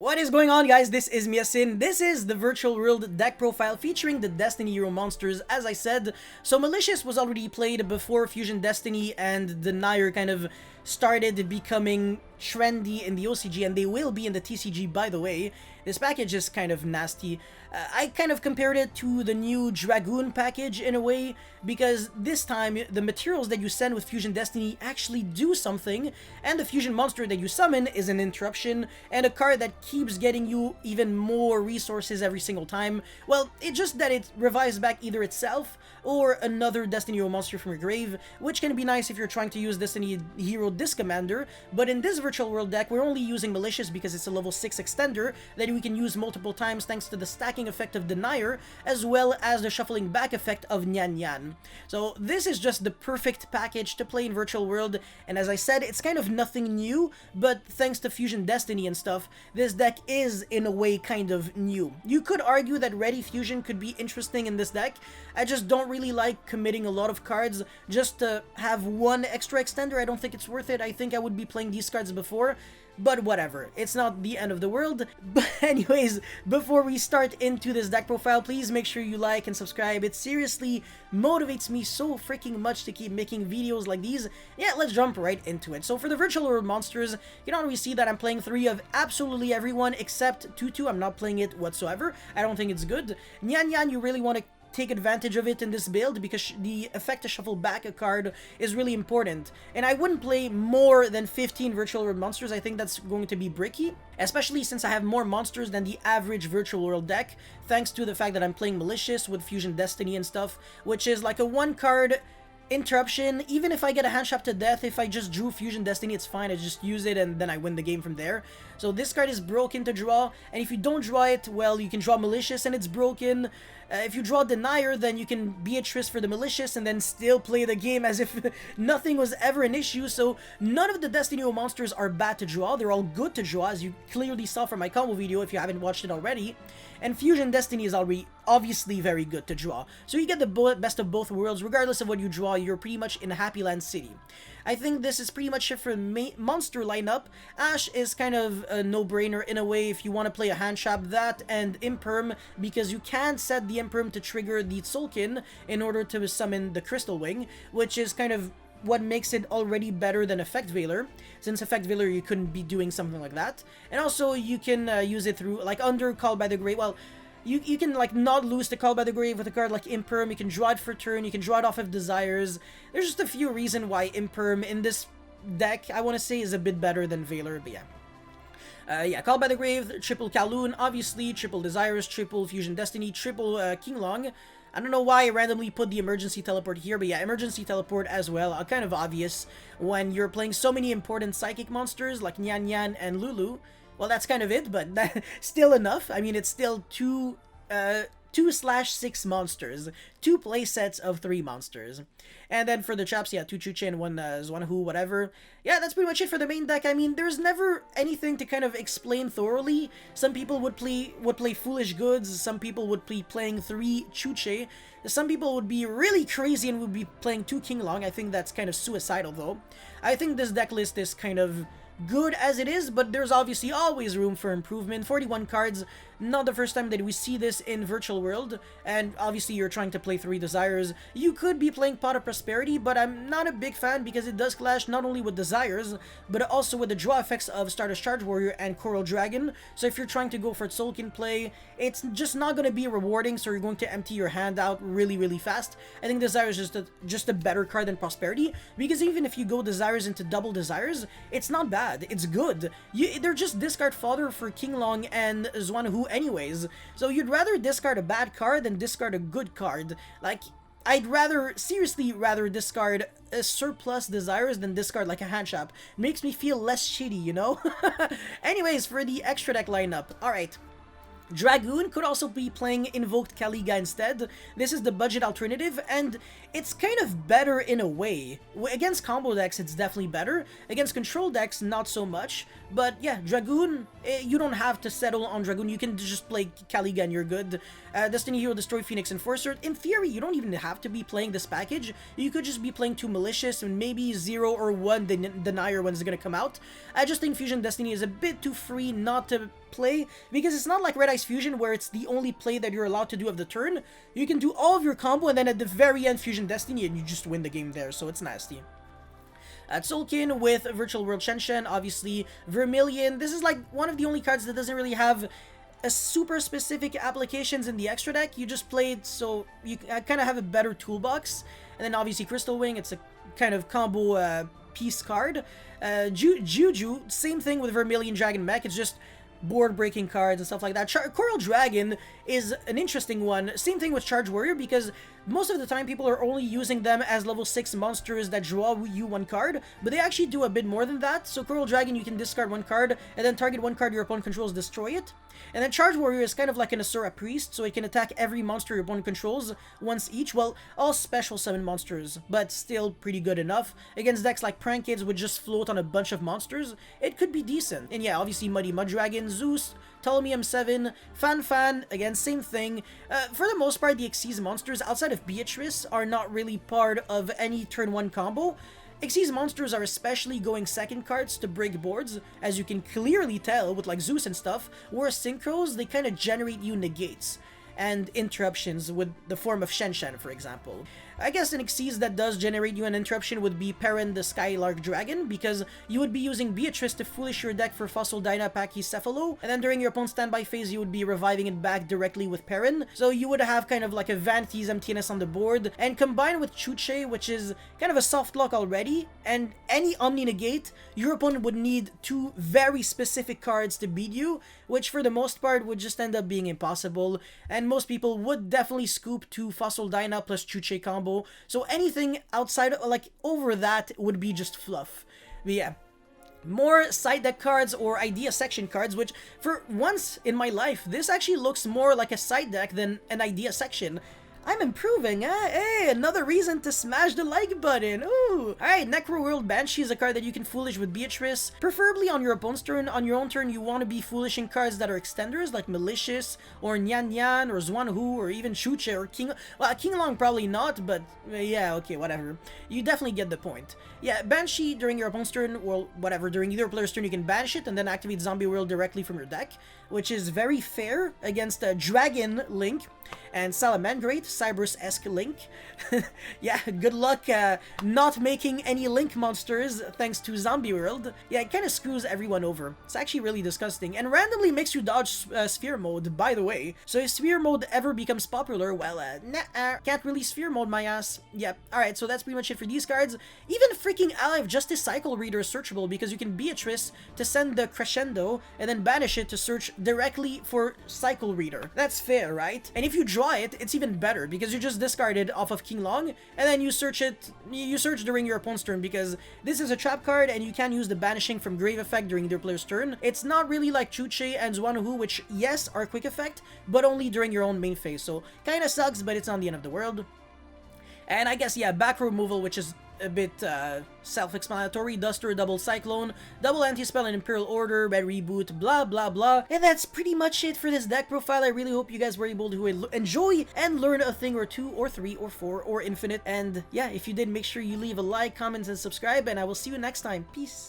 What is going on, guys? This is Miasin. This is the virtual world deck profile featuring the Destiny hero monsters, as I said. So Malicious was already played before Fusion Destiny and Denier kind of started becoming trendy in the OCG, and they will be in the TCG, by the way. This package is kind of nasty. I kind of compared it to the new Dragoon package in a way, because this time the materials that you send with Fusion Destiny actually do something, and the Fusion monster that you summon is an interruption, and a card that keeps getting you even more resources every single time. Well, it's just that it revives back either itself or another Destiny hero monster from your grave, which can be nice if you're trying to use Destiny hero disc commander, but in this virtual world deck, we're only using Malicious because it's a level 6 extender that we can use multiple times thanks to the stacking effect of Denier, as well as the shuffling back effect of Nyan Nyan. So this is just the perfect package to play in virtual world, and as I said, it's kind of nothing new, but thanks to Fusion Destiny and stuff, this deck is in a way kind of new. You could argue that Ready Fusion could be interesting in this deck. I just don't really like committing a lot of cards just to have one extra extender. I don't think it's worth it. I think I would be playing these cards before, but whatever, it's not the end of the world. But anyways, before we start into this deck profile, please make sure you like and subscribe. It seriously motivates me so freaking much to keep making videos like these. Yeah, let's jump right into it. So for the virtual world monsters, you can already see that I'm playing 3 of absolutely everyone except Tutu. I'm not playing it whatsoever. I don't think it's good. Nyan Nyan, you really want to take advantage of it in this build because the effect to shuffle back a card is really important, and I wouldn't play more than 15 virtual world monsters. I think that's going to be bricky, especially since I have more monsters than the average virtual world deck, thanks to the fact that I'm playing Malicious with Fusion Destiny and stuff, which is like a 1-card interruption. Even if I get a hand shot to death, if I just drew Fusion Destiny, it's fine. I just use it and then I win the game from there. So this card is broken to draw, and if you don't draw it, well, you can draw Malicious and it's broken. If you draw Denier, then you can Beatrice for the Malicious and then still play the game as if nothing was ever an issue. So none of the Destiny hero monsters are bad to draw. They're all good to draw, as you clearly saw from my combo video if you haven't watched it already. And Fusion Destiny is already obviously very good to draw. So you get the best of both worlds. Regardless of what you draw, you're pretty much in a Happy Land City. I think this is pretty much it for monster lineup. Ash is kind of a no-brainer in a way if you want to play a hand trap, that and Imperm, because you can set the Imperm to trigger the Tzolk'in in order to summon the Crystal Wing, which is kind of what makes it already better than Effect Veiler, since Effect Veiler you couldn't be doing something like that. And also you can use it through, like, under Call by the Grave. Well, you can, like, not lose the Call by the Grave with a card like Imperm. You can draw it for turn, you can draw it off of Desires. There's just a few reasons why Imperm in this deck, I want to say, is a bit better than Veiler, but yeah. Yeah, Call by the Grave, triple Kowloon, obviously, triple Desires, triple Fusion Destiny, triple Qinglong. I don't know why I randomly put the Emergency Teleport here, but yeah, Emergency Teleport as well, kind of obvious when you're playing so many important Psychic monsters like Nyan Nyan and Lulu. Well, that's kind of it, but still enough. I mean, it's still 2/6 monsters, 2 playsets of 3 monsters. And then for the chaps, yeah, 2 Chuche and 1 Zwanhu, whatever. Yeah, that's pretty much it for the main deck. I mean, there's never anything to kind of explain thoroughly. Some people would play Foolish Goods, some people would be playing 3 Chuche, some people would be really crazy and would be playing 2 Qinglong. I think that's kind of suicidal, though. I think this deck list is kind of good as it is, but there's obviously always room for improvement. 41 cards, not the first time that we see this in virtual world, and obviously you're trying to play 3 Desires. You could be playing Pot of Prosperity, but I'm not a big fan because it does clash not only with Desires, but also with the draw effects of Stardust Charge Warrior and Coral Dragon. So if you're trying to go for Tzolk'in play, it's just not going to be rewarding, so you're going to empty your hand out really fast. I think Desires is just a better card than Prosperity, because even if you go Desires into double Desires, it's not bad. It's good. They're just discard fodder for Qinglong and Zwanhu anyways. So you'd rather discard a bad card than discard a good card. Like, I'd seriously rather discard a surplus Desires than discard like a hand trap. Makes me feel less shitty, you know? Anyways, for the extra deck lineup. Alright. Dragoon could also be playing Invoked Kaliga instead. This is the budget alternative, and it's kind of better in a way. Against combo decks, it's definitely better. Against control decks, not so much. But yeah, Dragoon, you don't have to settle on Dragoon. You can just play Kaliga and you're good. Destiny Hero, Destroy Phoenix Enforcer. In theory, you don't even have to be playing this package. You could just be playing 2 Malicious and maybe 0 or 1 Denier when it's gonna come out. I just think Fusion Destiny is a bit too free not to play, because it's not like Red Ice Fusion where it's the only play that you're allowed to do of the turn. You can do all of your combo and then at the very end Fusion Destiny and you just win the game there, so it's nasty. At Solkin with Virtual World Shenshen, obviously Vermilion. This is like one of the only cards that doesn't really have a super specific applications in the extra deck. You just play it so you kind of have a better toolbox. And then obviously Crystal Wing, it's a kind of combo piece card. Juju, same thing with Vermilion Dragon Mech, it's just board-breaking cards and stuff like that. Coral Dragon is an interesting one. Same thing with Charge Warrior, because most of the time people are only using them as level 6 monsters that draw you one card, but they actually do a bit more than that. So Coral Dragon, you can discard one card, and then target one card your opponent controls, destroy it. And then Charge Warrior is kind of like an Asura Priest, so it can attack every monster your opponent controls once each. Well, all special summon monsters, but still pretty good enough. Against decks like Prank Kids would just float on a bunch of monsters, it could be decent. And yeah, obviously Muddy Muddragon, Zeus, Ptolemy M7, Fan, again, same thing. For the most part, the Xyz monsters, outside of Beatrice, are not really part of any turn 1 combo. Xyz monsters are especially going second cards to break boards, as you can clearly tell with like Zeus and stuff, whereas Synchros, they kind of generate you negates and interruptions with the form of Shenshen, for example. I guess an Xyz that does generate you an interruption would be Perrin the Skylark Dragon, because you would be using Beatrice to foolish your deck for Fossil Dyna Pachycephalo, and then during your opponent's standby phase you would be reviving it back directly with Perrin, so you would have kind of like a Vanity's emptiness on the board, and combined with Chuche, which is kind of a soft lock already, and any Omni Negate, your opponent would need 2 very specific cards to beat you, which for the most part would just end up being impossible, and most people would definitely scoop 2 Fossil Dyna plus Chuche combo. So anything outside, like over that, would be just fluff. But yeah, more side deck cards or idea section cards, which for once in my life, this actually looks more like a side deck than an idea section. I'm improving, eh? Hey, another reason to smash the like button. Ooh! Alright, Necro World Banshee is a card that you can foolish with Beatrice, preferably on your opponent's turn. On your own turn, you want to be foolishing cards that are extenders, like Malicious, or Nyan Nyan, or Zwanhu, or even Chuche, or King... Well, King Long probably not, but yeah, okay, whatever. You definitely get the point. Yeah, Banshee, during your opponent's turn, well, whatever, during either player's turn, you can banish it, and then activate Zombie World directly from your deck, which is very fair against a Dragon Link, and Salamandrate, Cyberus-esque Link. Yeah, good luck not making any Link monsters thanks to Zombie World. Yeah, it kind of screws everyone over. It's actually really disgusting, and randomly makes you dodge Sphere Mode, by the way. So if Sphere Mode ever becomes popular, well, can't really Sphere Mode my ass. Yep, alright, so that's pretty much it for these cards. Even freaking Ally of Justice Cycle Reader is searchable, because you can Beatrice to send the Crescendo, and then banish it to search directly for Cycle Reader. That's fair, right? And if you draw it, it's even better, because you just discard it off of King Long, and then you search during your opponent's turn, because this is a trap card, and you can use the banishing from Grave effect during their player's turn. It's not really like Chuche and Zwanhu, which, yes, are quick effect, but only during your own main phase, so kinda sucks, but it's not the end of the world. And I guess, yeah, back row removal, which is a bit self-explanatory. Duster, double Cyclone, double Anti-Spell and Imperial Order, Red Reboot, blah blah blah. And that's pretty much it for this deck profile. I really hope you guys were able to enjoy and learn a thing or 2 or 3 or 4 or infinite. And yeah, if you did, make sure you leave a like, comment, and subscribe, and I will see you next time. Peace.